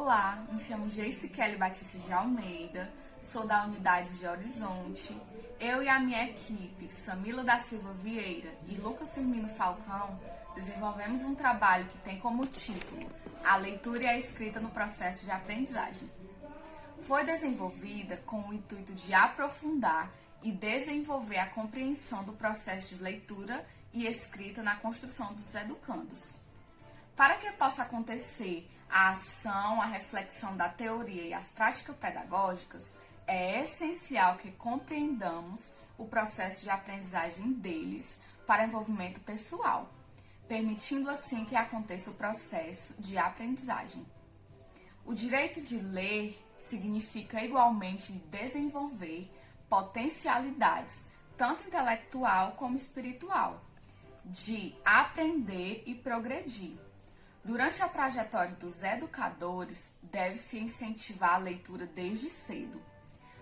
Olá, me chamo Geice Kelly Batista de Almeida, sou da unidade de Horizonte. Eu e a minha equipe, Samila da Silva Vieira e Lucas Firmino Falcão, desenvolvemos um trabalho que tem como título A Leitura e a Escrita no Processo de Aprendizagem. Foi desenvolvida com o intuito de aprofundar e desenvolver a compreensão do processo de leitura e escrita na construção dos educandos. Para que possa acontecer a ação, a reflexão da teoria e as práticas pedagógicas, é essencial que compreendamos o processo de aprendizagem deles para envolvimento pessoal, permitindo assim que aconteça o processo de aprendizagem. O direito de ler significa igualmente desenvolver potencialidades, tanto intelectual como espiritual, de aprender e progredir. Durante a trajetória dos educadores, deve-se incentivar a leitura desde cedo,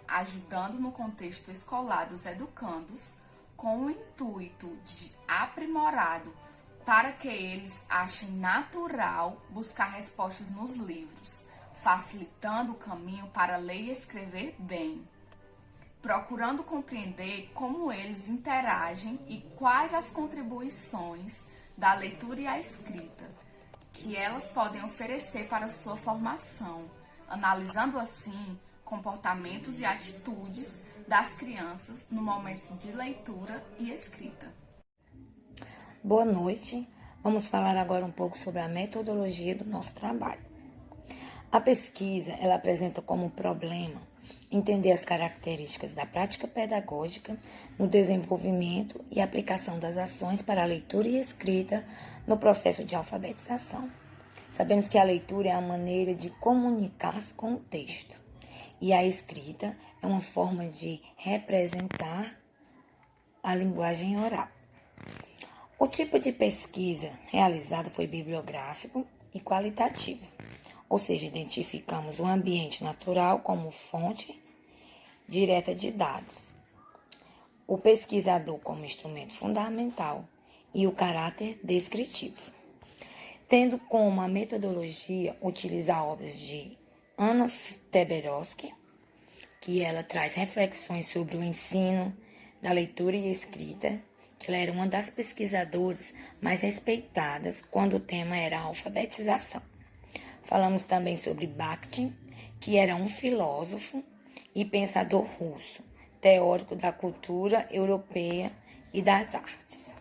ajudando no contexto escolar dos educandos, com o intuito de aprimorado, para que eles achem natural buscar respostas nos livros, facilitando o caminho para ler e escrever bem, procurando compreender como eles interagem e quais as contribuições da leitura e a escrita que elas podem oferecer para a sua formação, analisando assim comportamentos e atitudes das crianças no momento de leitura e escrita. Boa noite, vamos falar agora um pouco sobre a metodologia do nosso trabalho. A pesquisa, ela apresenta como problema entender as características da prática pedagógica no desenvolvimento e aplicação das ações para a leitura e escrita no processo de alfabetização. Sabemos que a leitura é a maneira de comunicar-se com o texto e a escrita é uma forma de representar a linguagem oral. O tipo de pesquisa realizado foi bibliográfico e qualitativo, ou seja, identificamos o ambiente natural como fonte direta de dados, o pesquisador como instrumento fundamental e o caráter descritivo. Tendo como a metodologia utilizar obras de Anna Teberoski, que ela traz reflexões sobre o ensino da leitura e escrita, que ela era uma das pesquisadoras mais respeitadas quando o tema era a alfabetização. Falamos também sobre Bakhtin, que era um filósofo e pensador russo, teórico da cultura europeia e das artes.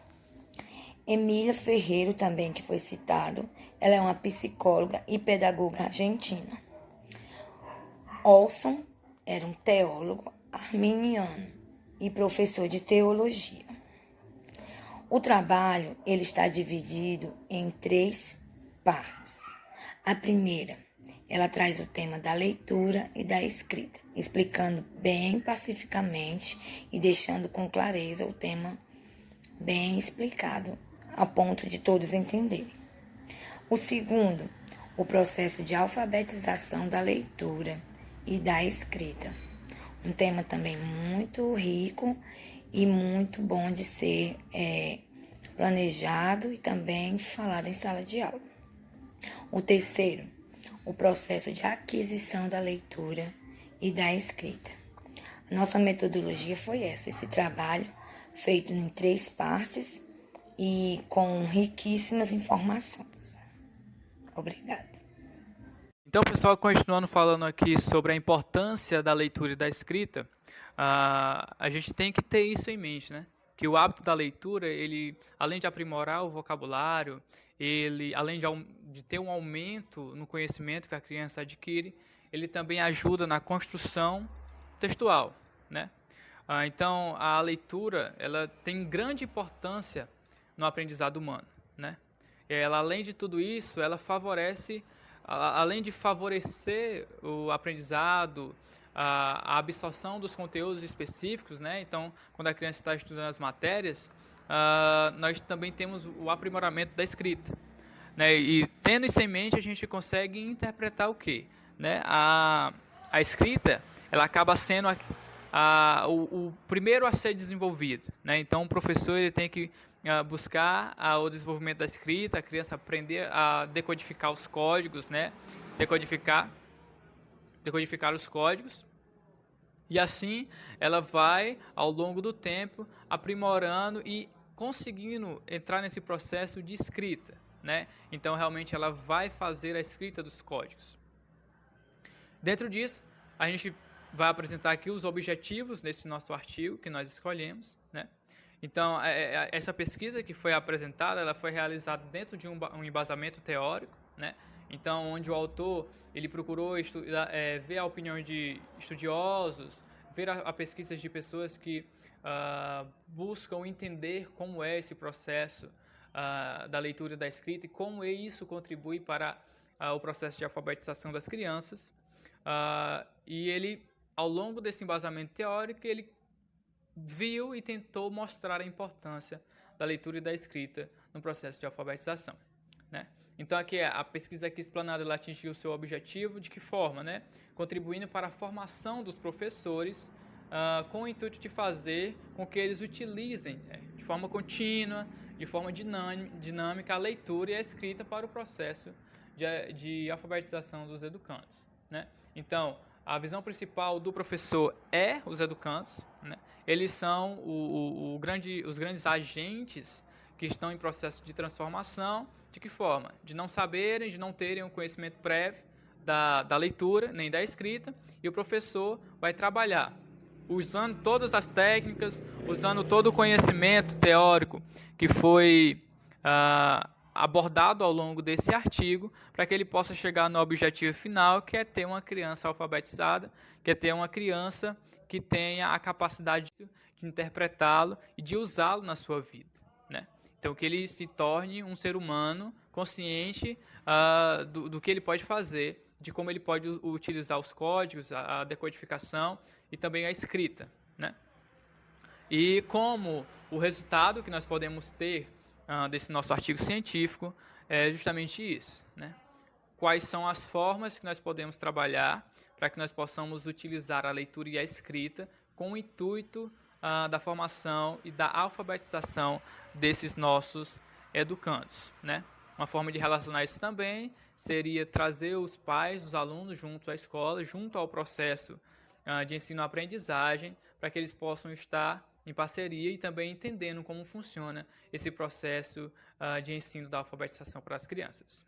Emília Ferreiro, também que foi citado, ela é uma psicóloga e pedagoga argentina. Olson era um teólogo arminiano e professor de teologia. O trabalho ele está dividido em 3 partes. A primeira, ela traz o tema da leitura e da escrita, explicando bem pacificamente e deixando com clareza o tema bem explicado, a ponto de todos entenderem. O segundo, o processo de alfabetização da leitura e da escrita. Um tema também muito rico e muito bom de ser planejado e também falado em sala de aula. O terceiro, o processo de aquisição da leitura e da escrita. A nossa metodologia foi esse trabalho feito em 3 partes e com riquíssimas informações. Obrigada. Então, pessoal, continuando falando aqui sobre a importância da leitura e da escrita, a gente tem que ter isso em mente, né? Que o hábito da leitura, ele, além de aprimorar o vocabulário, ele, além de ter um aumento no conhecimento que a criança adquire, ele também ajuda na construção textual, né? Então, a leitura, ela tem grande importância no aprendizado humano, né? Ela, além de tudo isso, ela favorece, além de favorecer o aprendizado, a absorção dos conteúdos específicos, né? Então, quando a criança está estudando as matérias, nós também temos o aprimoramento da escrita, né? E tendo isso em mente, a gente consegue interpretar o quê? Né? A escrita, ela acaba sendo o primeiro a ser desenvolvido, né? Então, o professor ele tem que buscar o desenvolvimento da escrita, a criança aprender a decodificar os códigos, né? decodificar os códigos, e assim ela vai, ao longo do tempo, aprimorando e conseguindo entrar nesse processo de escrita, né? Então, realmente, ela vai fazer a escrita dos códigos. Dentro disso, a gente vai apresentar aqui os objetivos desse nosso artigo que nós escolhemos, né? Então, essa pesquisa que foi apresentada, ela foi realizada dentro de um embasamento teórico, né? Então, onde o autor ele procurou ver a opinião de estudiosos, ver a pesquisa de pessoas que buscam entender como é esse processo da leitura e da escrita e como isso contribui para o processo de alfabetização das crianças. E ele, ao longo desse embasamento teórico, ele viu e tentou mostrar a importância da leitura e da escrita no processo de alfabetização, né? Então, aqui a pesquisa aqui explanada, ela atingiu o seu objetivo de que forma, né? Contribuindo para a formação dos professores com o intuito de fazer com que eles utilizem de forma contínua, de forma dinâmica, a leitura e a escrita para o processo de alfabetização dos educandos, né? Então, a visão principal do professor é os educandos, né? Eles são os grandes agentes que estão em processo de transformação. De que forma? De não saberem, de não terem um conhecimento prévio da leitura, nem da escrita, e o professor vai trabalhar usando todas as técnicas, usando todo o conhecimento teórico que foi abordado ao longo desse artigo, para que ele possa chegar no objetivo final, que é ter uma criança alfabetizada, que é ter uma criança que tenha a capacidade de interpretá-lo e de usá-lo na sua vida, né? Então, que ele se torne um ser humano consciente do que ele pode fazer, de como ele pode utilizar os códigos, a decodificação e também a escrita, né? E como o resultado que nós podemos ter desse nosso artigo científico é justamente isso, né? Quais são as formas que nós podemos trabalhar para que nós possamos utilizar a leitura e a escrita com o intuito da formação e da alfabetização desses nossos educandos, né? Uma forma de relacionar isso também seria trazer os pais, os alunos junto à escola, junto ao processo de ensino-aprendizagem, para que eles possam estar em parceria e também entendendo como funciona esse processo de ensino da alfabetização para as crianças.